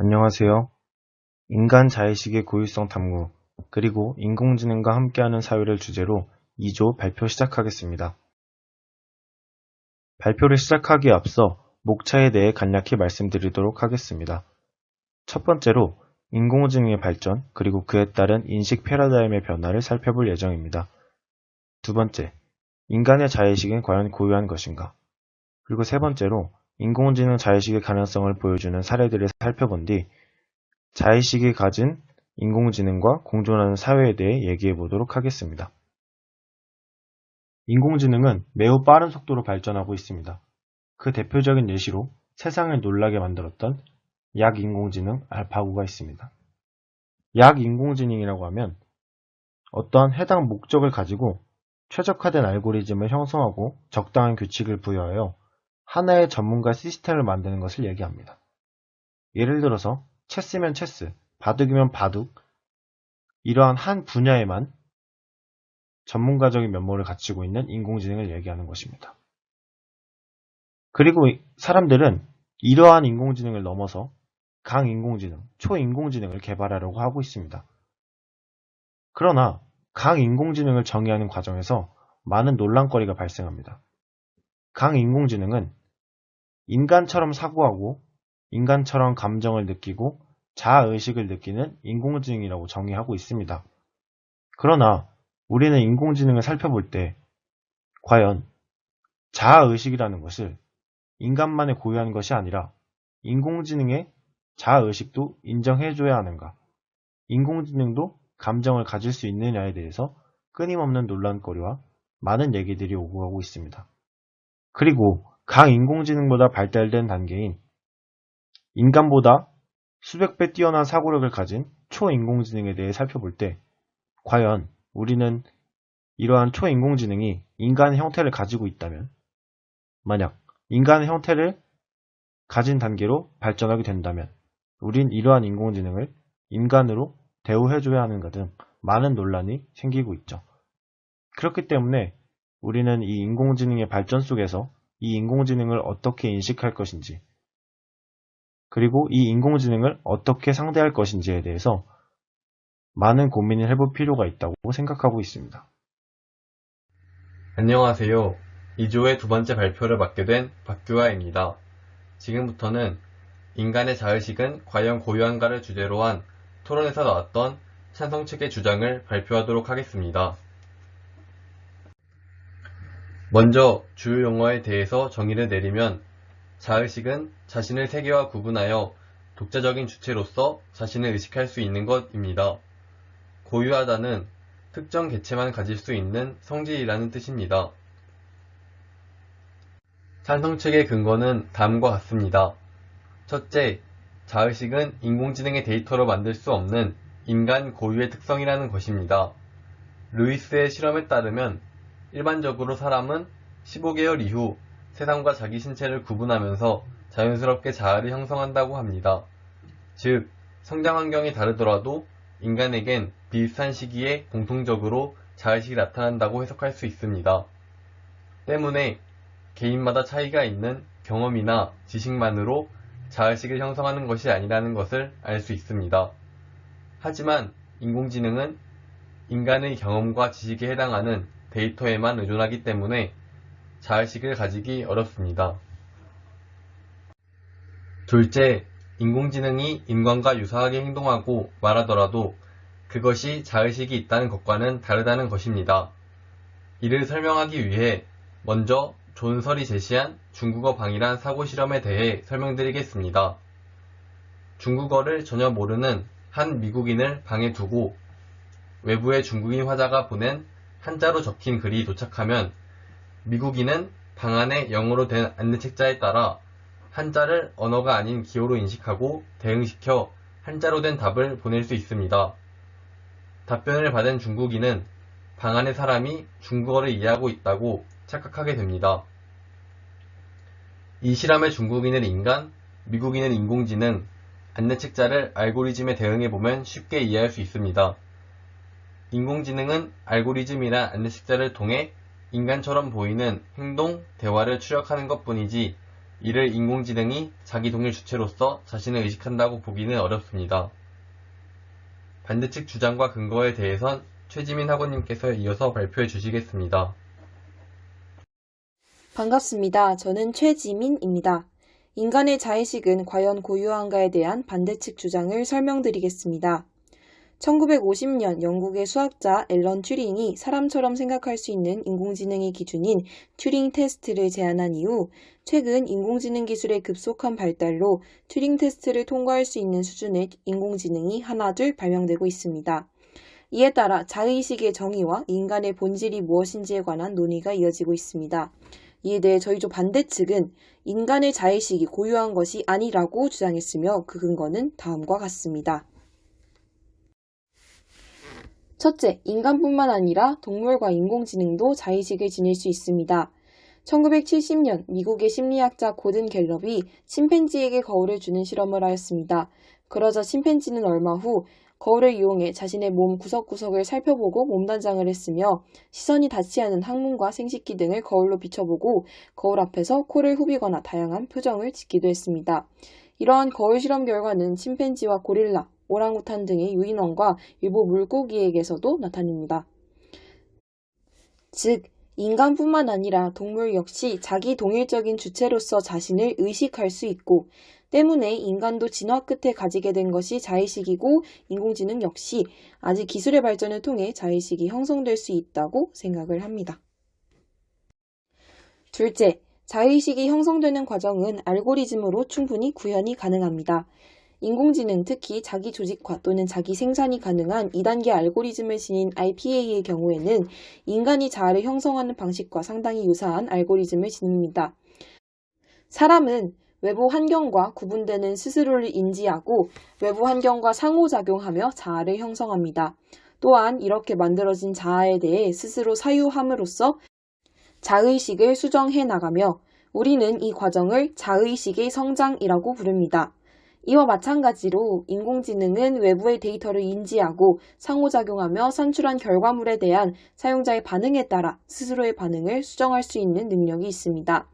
안녕하세요. 인간 자의식의 고유성 탐구, 그리고 인공지능과 함께하는 사회를 주제로 2조 발표 시작하겠습니다. 발표를 시작하기에 앞서 목차에 대해 간략히 말씀드리도록 하겠습니다. 첫 번째로 인공지능의 발전, 그리고 그에 따른 인식 패러다임의 변화를 살펴볼 예정입니다. 두 번째, 인간의 자의식은 과연 고유한 것인가? 그리고 세 번째로 인공지능 자의식의 가능성을 보여주는 사례들을 살펴본 뒤 자의식이 가진 인공지능과 공존하는 사회에 대해 얘기해 보도록 하겠습니다. 인공지능은 매우 빠른 속도로 발전하고 있습니다. 그 대표적인 예시로 세상을 놀라게 만들었던 약인공지능 알파고가 있습니다. 약인공지능이라고 하면 어떠한 해당 목적을 가지고 최적화된 알고리즘을 형성하고 적당한 규칙을 부여하여 하나의 전문가 시스템을 만드는 것을 얘기합니다. 예를 들어서 체스면 체스, 바둑이면 바둑, 이러한 한 분야에만 전문가적인 면모를 갖추고 있는 인공지능을 얘기하는 것입니다. 그리고 사람들은 이러한 인공지능을 넘어서 강인공지능, 초인공지능을 개발하려고 하고 있습니다. 그러나 강인공지능을 정의하는 과정에서 많은 논란거리가 발생합니다. 강인공지능은 인간처럼 사고하고 인간처럼 감정을 느끼고 자아의식을 느끼는 인공지능이라고 정의하고 있습니다. 그러나 우리는 인공지능을 살펴볼 때 과연 자아의식이라는 것을 인간만의 고유한 것이 아니라 인공지능의 자아의식도 인정해줘야 하는가? 인공지능도 감정을 가질 수 있느냐에 대해서 끊임없는 논란거리와 많은 얘기들이 오고 가고 있습니다. 그리고 강인공지능보다 발달된 단계인 인간보다 수백 배 뛰어난 사고력을 가진 초인공지능에 대해 살펴볼 때 과연 우리는 이러한 초인공지능이 인간의 형태를 가지고 있다면, 만약 인간의 형태를 가진 단계로 발전하게 된다면 우린 이러한 인공지능을 인간으로 대우해줘야 하는가 등 많은 논란이 생기고 있죠. 그렇기 때문에 우리는 이 인공지능의 발전 속에서 이 인공지능을 어떻게 인식할 것인지, 그리고 이 인공지능을 어떻게 상대할 것인지에 대해서 많은 고민을 해볼 필요가 있다고 생각하고 있습니다. 안녕하세요. 2조의 두 번째 발표를 맡게 된 박규하입니다. 지금부터는 인간의 자의식은 과연 고유한가를 주제로 한 토론에서 나왔던 찬성 측의 주장을 발표하도록 하겠습니다. 먼저 주요 용어에 대해서 정의를 내리면 자의식은 자신을 세계와 구분하여 독자적인 주체로서 자신을 의식할 수 있는 것입니다. 고유하다는 특정 개체만 가질 수 있는 성질이라는 뜻입니다. 찬성 측의 근거는 다음과 같습니다. 첫째, 자의식은 인공지능의 데이터로 만들 수 없는 인간 고유의 특성이라는 것입니다. 루이스의 실험에 따르면 일반적으로 사람은 15개월 이후 세상과 자기 신체를 구분하면서 자연스럽게 자아를 형성한다고 합니다. 즉, 성장 환경이 다르더라도 인간에겐 비슷한 시기에 공통적으로 자의식이 나타난다고 해석할 수 있습니다. 때문에 개인마다 차이가 있는 경험이나 지식만으로 자의식을 형성하는 것이 아니라는 것을 알 수 있습니다. 하지만 인공지능은 인간의 경험과 지식에 해당하는 데이터에만 의존하기 때문에 자의식을 가지기 어렵습니다. 둘째, 인공지능이 인간과 유사하게 행동하고 말하더라도 그것이 자의식이 있다는 것과는 다르다는 것입니다. 이를 설명하기 위해 먼저 존설이 제시한 중국어 방이란 사고 실험에 대해 설명드리겠습니다. 중국어를 전혀 모르는 한 미국인을 방에 두고 외부의 중국인 화자가 보낸 한자로 적힌 글이 도착하면 미국인은 방 안에 영어로 된 안내책자에 따라 한자를 언어가 아닌 기호로 인식하고 대응시켜 한자로 된 답을 보낼 수 있습니다. 답변을 받은 중국인은 방 안의 사람이 중국어를 이해하고 있다고 착각하게 됩니다. 이 실험의 중국인은 인간, 미국인은 인공지능, 안내책자를 알고리즘에 대응해보면 쉽게 이해할 수 있습니다. 인공지능은 알고리즘이나 안내책자를 통해 인간처럼 보이는 행동, 대화를 추적하는 것 뿐이지 이를 인공지능이 자기 동일 주체로서 자신을 의식한다고 보기는 어렵습니다. 반대 측 주장과 근거에 대해선 최지민 학원님께서 이어서 발표해 주시겠습니다. 반갑습니다. 저는 최지민입니다. 인간의 자의식은 과연 고유한가에 대한 반대측 주장을 설명드리겠습니다. 1950년 영국의 수학자 앨런 튜링이 사람처럼 생각할 수 있는 인공지능의 기준인 튜링 테스트를 제안한 이후 최근 인공지능 기술의 급속한 발달로 튜링 테스트를 통과할 수 있는 수준의 인공지능이 하나둘 발명되고 있습니다. 이에 따라 자의식의 정의와 인간의 본질이 무엇인지에 관한 논의가 이어지고 있습니다. 이에 대해 저희 조 반대측은 인간의 자의식이 고유한 것이 아니라고 주장했으며 그 근거는 다음과 같습니다. 첫째, 인간뿐만 아니라 동물과 인공지능도 자의식을 지닐 수 있습니다. 1970년 미국의 심리학자 고든 갤럽이 침팬지에게 거울을 주는 실험을 하였습니다. 그러자 침팬지는 얼마 후 거울을 이용해 자신의 몸 구석구석을 살펴보고 몸단장을 했으며 시선이 닿지 않은 항문과 생식기 등을 거울로 비춰보고 거울 앞에서 코를 후비거나 다양한 표정을 짓기도 했습니다. 이러한 거울 실험 결과는 침팬지와 고릴라, 오랑우탄 등의 유인원과 일부 물고기에게서도 나타납니다. 즉, 인간뿐만 아니라 동물 역시 자기 동일적인 주체로서 자신을 의식할 수 있고 때문에 인간도 진화 끝에 가지게 된 것이 자의식이고 인공지능 역시 아직 기술의 발전을 통해 자의식이 형성될 수 있다고 생각을 합니다. 둘째, 자의식이 형성되는 과정은 알고리즘으로 충분히 구현이 가능합니다. 인공지능, 특히 자기 조직화 또는 자기 생산이 가능한 2단계 알고리즘을 지닌 RPA의 경우에는 인간이 자아를 형성하는 방식과 상당히 유사한 알고리즘을 지닙니다. 사람은 외부 환경과 구분되는 스스로를 인지하고 외부 환경과 상호작용하며 자아를 형성합니다. 또한 이렇게 만들어진 자아에 대해 스스로 사유함으로써 자의식을 수정해 나가며 우리는 이 과정을 자의식의 성장이라고 부릅니다. 이와 마찬가지로 인공지능은 외부의 데이터를 인지하고 상호작용하며 산출한 결과물에 대한 사용자의 반응에 따라 스스로의 반응을 수정할 수 있는 능력이 있습니다.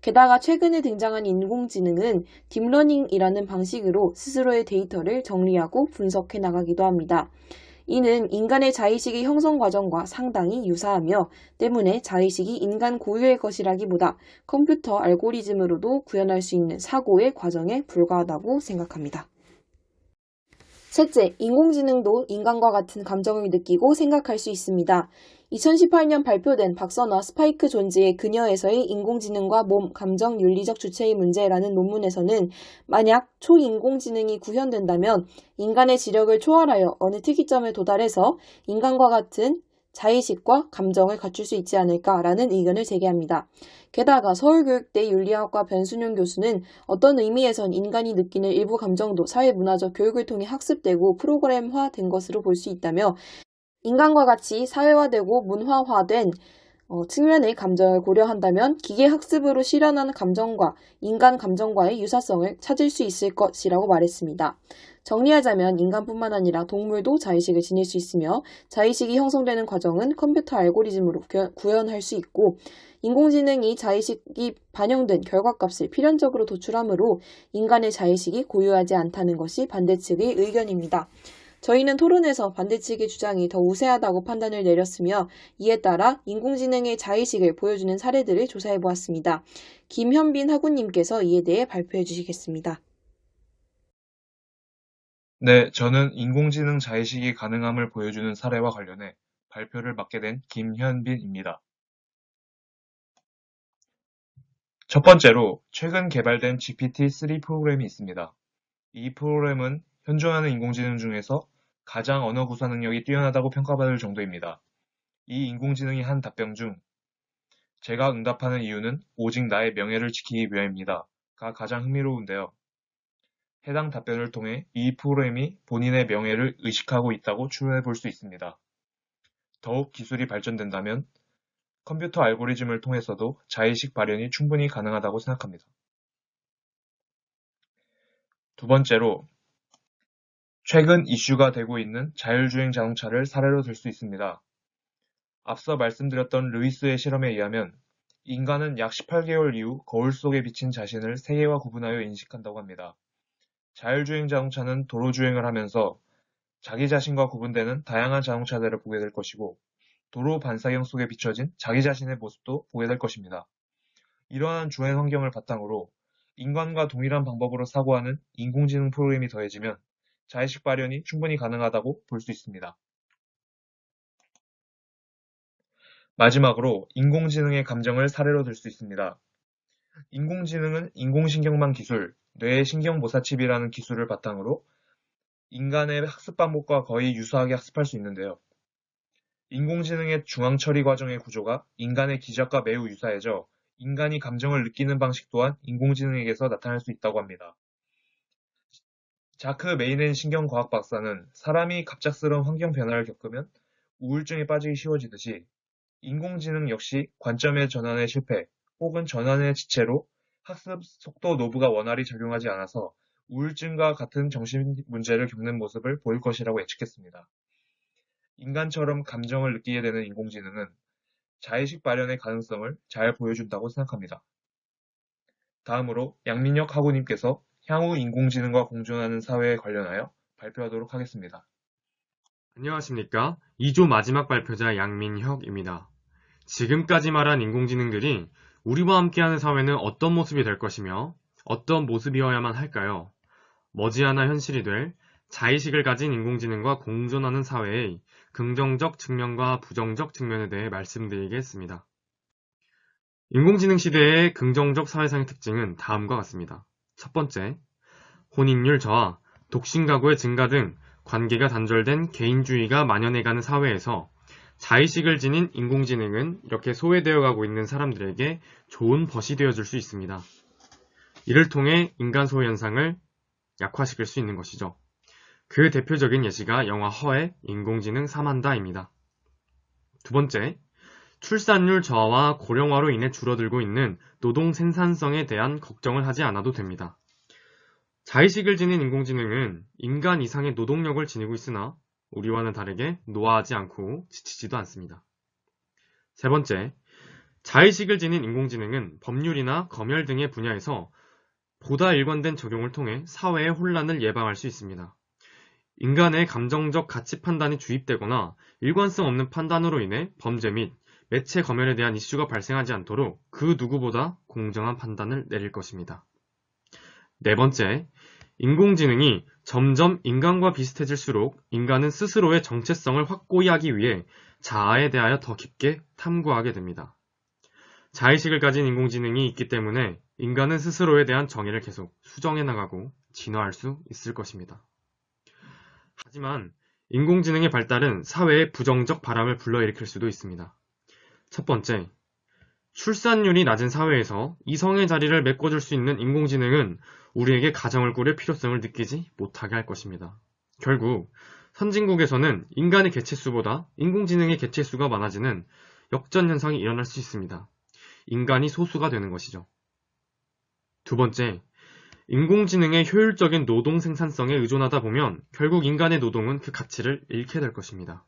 게다가 최근에 등장한 인공지능은 딥러닝이라는 방식으로 스스로의 데이터를 정리하고 분석해 나가기도 합니다. 이는 인간의 자의식의 형성 과정과 상당히 유사하며 때문에 자의식이 인간 고유의 것이라기보다 컴퓨터 알고리즘으로도 구현할 수 있는 사고의 과정에 불과하다고 생각합니다. 셋째, 인공지능도 인간과 같은 감정을 느끼고 생각할 수 있습니다. 2018년 발표된 박선화 스파이크 존즈의 그녀에서의 인공지능과 몸, 감정, 윤리적 주체의 문제라는 논문에서는 만약 초인공지능이 구현된다면 인간의 지력을 초월하여 어느 특이점에 도달해서 인간과 같은 자의식과 감정을 갖출 수 있지 않을까라는 의견을 제기합니다. 게다가 서울교육대 윤리학과 변순용 교수는 어떤 의미에선 인간이 느끼는 일부 감정도 사회문화적 교육을 통해 학습되고 프로그램화된 것으로 볼 수 있다며 인간과 같이 사회화되고 문화화된 측면의 감정을 고려한다면 기계 학습으로 실현한 감정과 인간 감정과의 유사성을 찾을 수 있을 것이라고 말했습니다. 정리하자면 인간뿐만 아니라 동물도 자의식을 지닐 수 있으며 자의식이 형성되는 과정은 컴퓨터 알고리즘으로 구현할 수 있고 인공지능이 자의식이 반영된 결과값을 필연적으로 도출하므로 인간의 자의식이 고유하지 않다는 것이 반대측의 의견입니다. 저희는 토론에서 반대측의 주장이 더 우세하다고 판단을 내렸으며 이에 따라 인공지능의 자의식을 보여주는 사례들을 조사해 보았습니다. 김현빈 학우님께서 이에 대해 발표해 주시겠습니다. 네, 저는 인공지능 자의식이 가능함을 보여주는 사례와 관련해 발표를 맡게 된 김현빈입니다. 첫 번째로 최근 개발된 GPT-3 프로그램이 있습니다. 이 프로그램은 현존하는 인공지능 중에서 가장 언어 구사 능력이 뛰어나다고 평가받을 정도입니다. 이 인공지능이 한 답변 중 제가 응답하는 이유는 오직 나의 명예를 지키기 위함입니다. 가 가장 흥미로운데요. 해당 답변을 통해 이 프로그램이 본인의 명예를 의식하고 있다고 추론해 볼 수 있습니다. 더욱 기술이 발전된다면 컴퓨터 알고리즘을 통해서도 자의식 발현이 충분히 가능하다고 생각합니다. 두 번째로 최근 이슈가 되고 있는 자율주행 자동차를 사례로 들 수 있습니다. 앞서 말씀드렸던 루이스의 실험에 의하면 인간은 약 18개월 이후 거울 속에 비친 자신을 세계와 구분하여 인식한다고 합니다. 자율주행 자동차는 도로 주행을 하면서 자기 자신과 구분되는 다양한 자동차들을 보게 될 것이고, 도로 반사경 속에 비춰진 자기 자신의 모습도 보게 될 것입니다. 이러한 주행 환경을 바탕으로 인간과 동일한 방법으로 사고하는 인공지능 프로그램이 더해지면 자의식 발현이 충분히 가능하다고 볼 수 있습니다. 마지막으로 인공지능의 감정을 사례로 들 수 있습니다. 인공지능은 인공신경망 기술, 뇌의 신경모사칩이라는 기술을 바탕으로 인간의 학습 방법과 거의 유사하게 학습할 수 있는데요. 인공지능의 중앙처리 과정의 구조가 인간의 기적과 매우 유사해져 인간이 감정을 느끼는 방식 또한 인공지능에게서 나타날 수 있다고 합니다. 자크 메이넨 신경과학 박사는 사람이 갑작스러운 환경 변화를 겪으면 우울증에 빠지기 쉬워지듯이 인공지능 역시 관점의 전환의 실패 혹은 전환의 지체로 학습 속도 노브가 원활히 작용하지 않아서 우울증과 같은 정신 문제를 겪는 모습을 보일 것이라고 예측했습니다. 인간처럼 감정을 느끼게 되는 인공지능은 자의식 발현의 가능성을 잘 보여준다고 생각합니다. 다음으로 양민혁 학우님께서 향후 인공지능과 공존하는 사회에 관련하여 발표하도록 하겠습니다. 안녕하십니까? 2조 마지막 발표자 양민혁입니다. 지금까지 말한 인공지능들이 우리와 함께하는 사회는 어떤 모습이 될 것이며 어떤 모습이어야만 할까요? 머지않아 현실이 될 자의식을 가진 인공지능과 공존하는 사회의 긍정적 측면과 부정적 측면에 대해 말씀드리겠습니다. 인공지능 시대의 긍정적 사회상의 특징은 다음과 같습니다. 첫 번째, 혼인율 저하, 독신 가구의 증가 등 관계가 단절된 개인주의가 만연해가는 사회에서 자의식을 지닌 인공지능은 이렇게 소외되어 가고 있는 사람들에게 좋은 벗이 되어줄 수 있습니다. 이를 통해 인간 소외 현상을 약화시킬 수 있는 것이죠. 그 대표적인 예시가 영화 허의 인공지능 사만다입니다. 두 번째, 출산율 저하와 고령화로 인해 줄어들고 있는 노동 생산성에 대한 걱정을 하지 않아도 됩니다. 자의식을 지닌 인공지능은 인간 이상의 노동력을 지니고 있으나 우리와는 다르게 노화하지 않고 지치지도 않습니다. 세 번째, 자의식을 지닌 인공지능은 법률이나 검열 등의 분야에서 보다 일관된 적용을 통해 사회의 혼란을 예방할 수 있습니다. 인간의 감정적 가치 판단이 주입되거나 일관성 없는 판단으로 인해 범죄 및 매체 검열에 대한 이슈가 발생하지 않도록 그 누구보다 공정한 판단을 내릴 것입니다. 네 번째, 인공지능이 점점 인간과 비슷해질수록 인간은 스스로의 정체성을 확고히 하기 위해 자아에 대하여 더 깊게 탐구하게 됩니다. 자의식을 가진 인공지능이 있기 때문에 인간은 스스로에 대한 정의를 계속 수정해 나가고 진화할 수 있을 것입니다. 하지만 인공지능의 발달은 사회에 부정적 바람을 불러일으킬 수도 있습니다. 첫 번째, 출산율이 낮은 사회에서 이성의 자리를 메꿔줄 수 있는 인공지능은 우리에게 가정을 꾸릴 필요성을 느끼지 못하게 할 것입니다. 결국 선진국에서는 인간의 개체수보다 인공지능의 개체수가 많아지는 역전 현상이 일어날 수 있습니다. 인간이 소수가 되는 것이죠. 두 번째, 인공지능의 효율적인 노동 생산성에 의존하다 보면 결국 인간의 노동은 그 가치를 잃게 될 것입니다.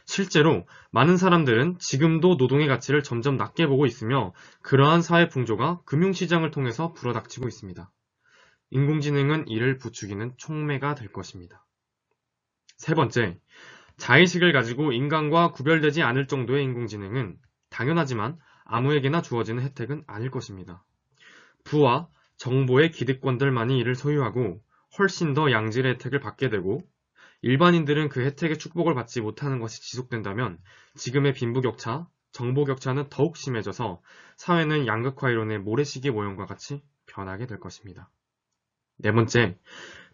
실제로 많은 사람들은 지금도 노동의 가치를 점점 낮게 보고 있으며 그러한 사회 풍조가 금융시장을 통해서 불어닥치고 있습니다. 인공지능은 이를 부추기는 촉매가 될 것입니다. 세 번째, 자의식을 가지고 인간과 구별되지 않을 정도의 인공지능은 당연하지만 아무에게나 주어지는 혜택은 아닐 것입니다. 부와 정보의 기득권들만이 이를 소유하고 훨씬 더 양질의 혜택을 받게 되고 일반인들은 그 혜택의 축복을 받지 못하는 것이 지속된다면 지금의 빈부격차, 정보격차는 더욱 심해져서 사회는 양극화 이론의 모래시계 모형과 같이 변하게 될 것입니다. 네 번째,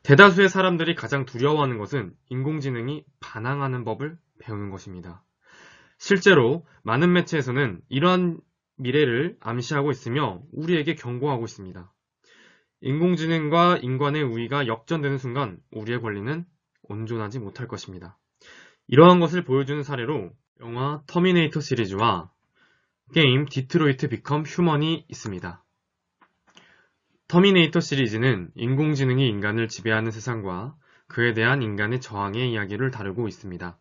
대다수의 사람들이 가장 두려워하는 것은 인공지능이 반항하는 법을 배우는 것입니다. 실제로 많은 매체에서는 이러한 미래를 암시하고 있으며 우리에게 경고하고 있습니다. 인공지능과 인간의 우위가 역전되는 순간 우리의 권리는 온전하지 못할 것입니다. 이러한 것을 보여주는 사례로 영화 터미네이터 시리즈와 게임 디트로이트 비컴 휴먼이 있습니다. 터미네이터 시리즈는 인공지능이 인간을 지배하는 세상과 그에 대한 인간의 저항의 이야기를 다루고 있습니다.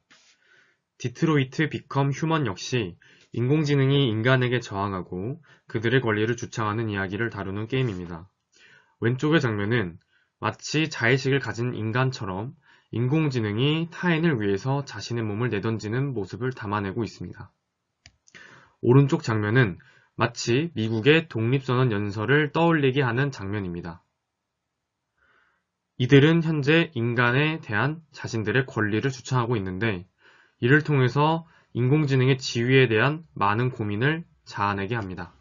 디트로이트 비컴 휴먼 역시 인공지능이 인간에게 저항하고 그들의 권리를 주창하는 이야기를 다루는 게임입니다. 왼쪽의 장면은 마치 자의식을 가진 인간처럼 인공지능이 타인을 위해서 자신의 몸을 내던지는 모습을 담아내고 있습니다. 오른쪽 장면은 마치 미국의 독립선언 연설을 떠올리게 하는 장면입니다. 이들은 현재 인간에 대한 자신들의 권리를 주창하고 있는데 이를 통해서 인공지능의 지위에 대한 많은 고민을 자아내게 합니다.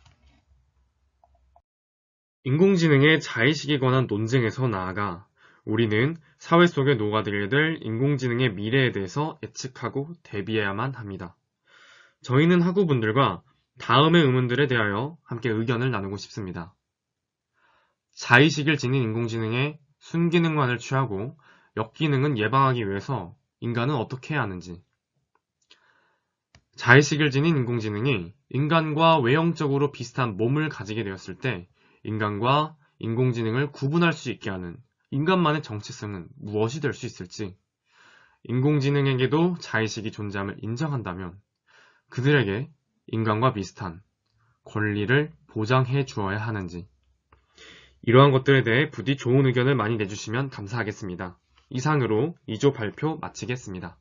인공지능의 자의식에 관한 논쟁에서 나아가 우리는 사회 속에 녹아들게 될 인공지능의 미래에 대해서 예측하고 대비해야만 합니다. 저희는 학우분들과 다음의 의문들에 대하여 함께 의견을 나누고 싶습니다. 자의식을 지닌 인공지능의 순기능만을 취하고 역기능은 예방하기 위해서 인간은 어떻게 해야 하는지, 자의식을 지닌 인공지능이 인간과 외형적으로 비슷한 몸을 가지게 되었을 때 인간과 인공지능을 구분할 수 있게 하는 인간만의 정체성은 무엇이 될 수 있을지, 인공지능에게도 자의식이 존재함을 인정한다면 그들에게 인간과 비슷한 권리를 보장해 주어야 하는지, 이러한 것들에 대해 부디 좋은 의견을 많이 내주시면 감사하겠습니다. 이상으로 2조 발표 마치겠습니다.